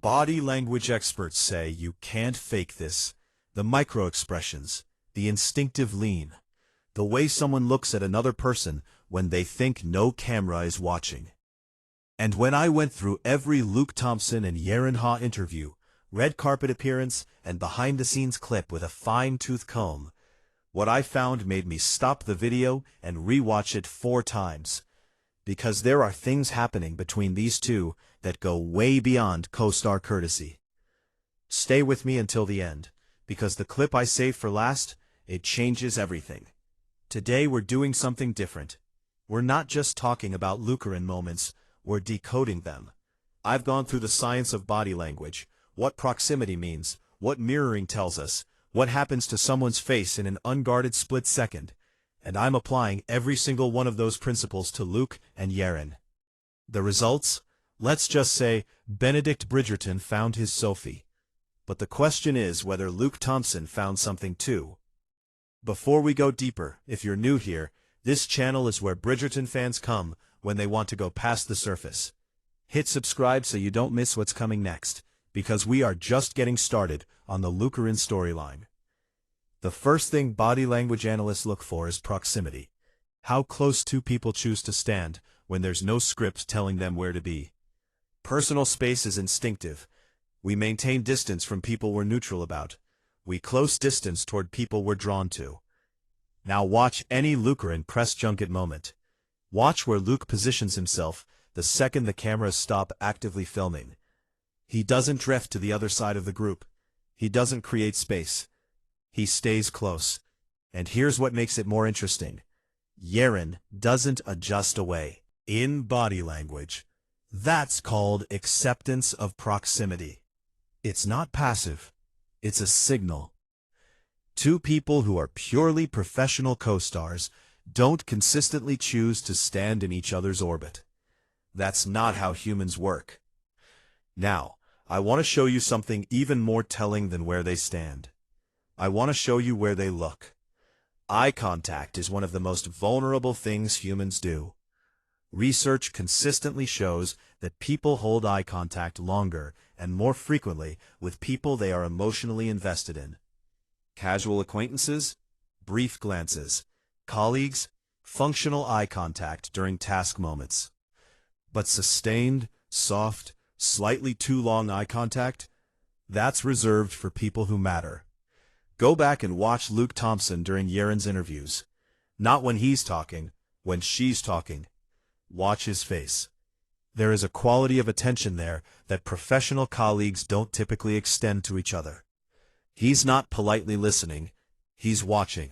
Body language experts say you can't fake this. The micro-expressions, the instinctive lean, the way someone looks at another person when they think no camera is watching. And when I went through every Luke Thompson and Yerin interview, red carpet appearance, and behind-the-scenes clip with a fine-tooth comb, what I found made me stop the video and re-watch it 4 times. Because there are things happening between these two that go way beyond co-star courtesy. Stay with me until the end, because the clip I saved for last, it changes everything. Today we're doing something different. We're not just talking about Lukerin moments, we're decoding them. I've gone through the science of body language, what proximity means, what mirroring tells us, what happens to someone's face in an unguarded split second, and I'm applying every single one of those principles to Luke and Yerin. The results? Let's just say Benedict Bridgerton found his Sophie. But the question is whether Luke Thompson found something too. Before we go deeper, if you're new here, this channel is where Bridgerton fans come when they want to go past the surface. Hit subscribe so you don't miss what's coming next, because we are just getting started on the Lukerin storyline. The first thing body language analysts look for is proximity. How close two people choose to stand when there's no script telling them where to be. Personal space is instinctive. We maintain distance from people we're neutral about. We close distance toward people we're drawn to. Now watch any Lukerin press junket moment. Watch where Luke positions himself the second the cameras stop actively filming. He doesn't drift to the other side of the group. He doesn't create space. He stays close. And here's what makes it more interesting. Yerin doesn't adjust away. In body language, that's called acceptance of proximity. It's not passive. It's a signal. Two people who are purely professional co-stars don't consistently choose to stand in each other's orbit. That's not how humans work. Now, I want to show you something even more telling than where they stand. I want to show you where they look. Eye contact is one of the most vulnerable things humans do. Research consistently shows that people hold eye contact longer and more frequently with people they are emotionally invested in. Casual acquaintances, brief glances, colleagues, functional eye contact during task moments. But sustained, soft, slightly too long eye contact? That's reserved for people who matter. Go back and watch Luke Thompson during Yerin's interviews. Not when he's talking, when she's talking. Watch his face. There is a quality of attention there that professional colleagues don't typically extend to each other. He's not politely listening, he's watching.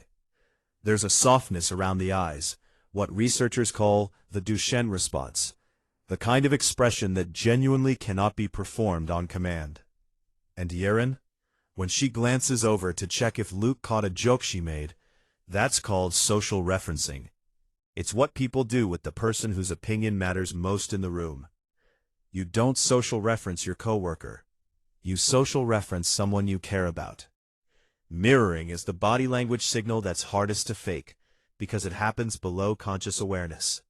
There's a softness around the eyes, what researchers call the Duchenne response, the kind of expression that genuinely cannot be performed on command. And Yerin? When she glances over to check if Luke caught a joke she made, that's called social referencing. It's what people do with the person whose opinion matters most in the room. You don't social reference your coworker. You social reference someone you care about. Mirroring is the body language signal that's hardest to fake, because it happens below conscious awareness.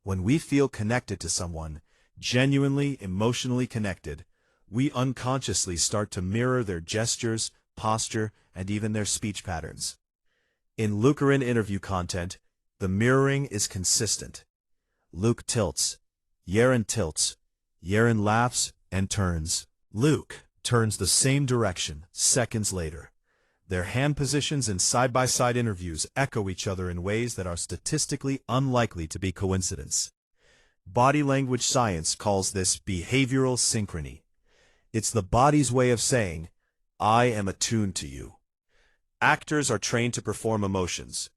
When we feel connected to someone, genuinely emotionally connected, we unconsciously start to mirror their gestures, posture, and even their speech patterns. In Lukerin interview content, the mirroring is consistent. Luke tilts, Yerin tilts, Yerin laughs and turns. Luke turns the same direction seconds later. Their hand positions in side-by-side interviews echo each other in ways that are statistically unlikely to be coincidence. Body language science calls this behavioral synchrony. It's the body's way of saying, I am attuned to you. Actors are trained to perform emotions.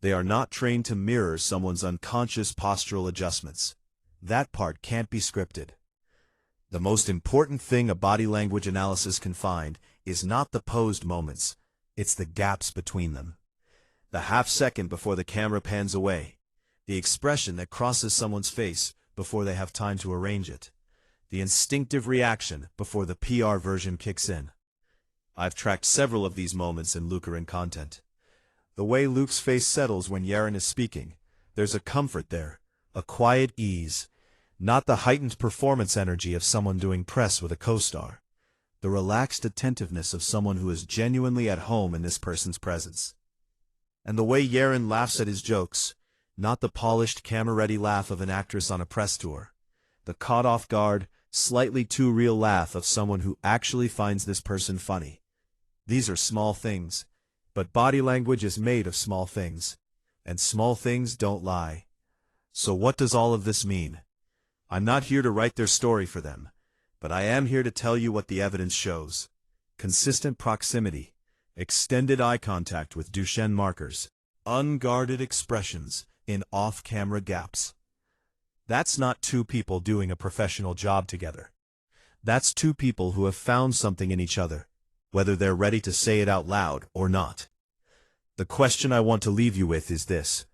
They are not trained to mirror someone's unconscious postural adjustments. That part can't be scripted. The most important thing a body language analysis can find is not the posed moments, it's the gaps between them. The half second before the camera pans away, the expression that crosses someone's face before they have time to arrange it, the instinctive reaction before the PR version kicks in. I've tracked several of these moments in Lukerin content. The way Luke's face settles when Yerin is speaking, there's a comfort there, a quiet ease. Not the heightened performance energy of someone doing press with a co-star. The relaxed attentiveness of someone who is genuinely at home in this person's presence. And the way Yerin laughs at his jokes, not the polished camera-ready laugh of an actress on a press tour. The caught-off-guard, slightly too real laugh of someone who actually finds this person funny. These are small things, but body language is made of small things, and small things don't lie. So what does all of this mean? I'm not here to write their story for them, but I am here to tell you what the evidence shows. Consistent proximity, extended eye contact with Duchenne markers, unguarded expressions in off-camera gaps. That's not two people doing a professional job together. That's two people who have found something in each other, whether they're ready to say it out loud or not. The question I want to leave you with is this.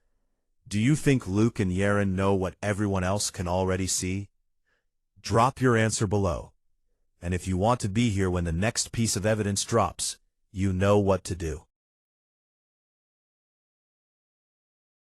Do you think Luke and Yerin know what everyone else can already see? Drop your answer below. And if you want to be here when the next piece of evidence drops, you know what to do.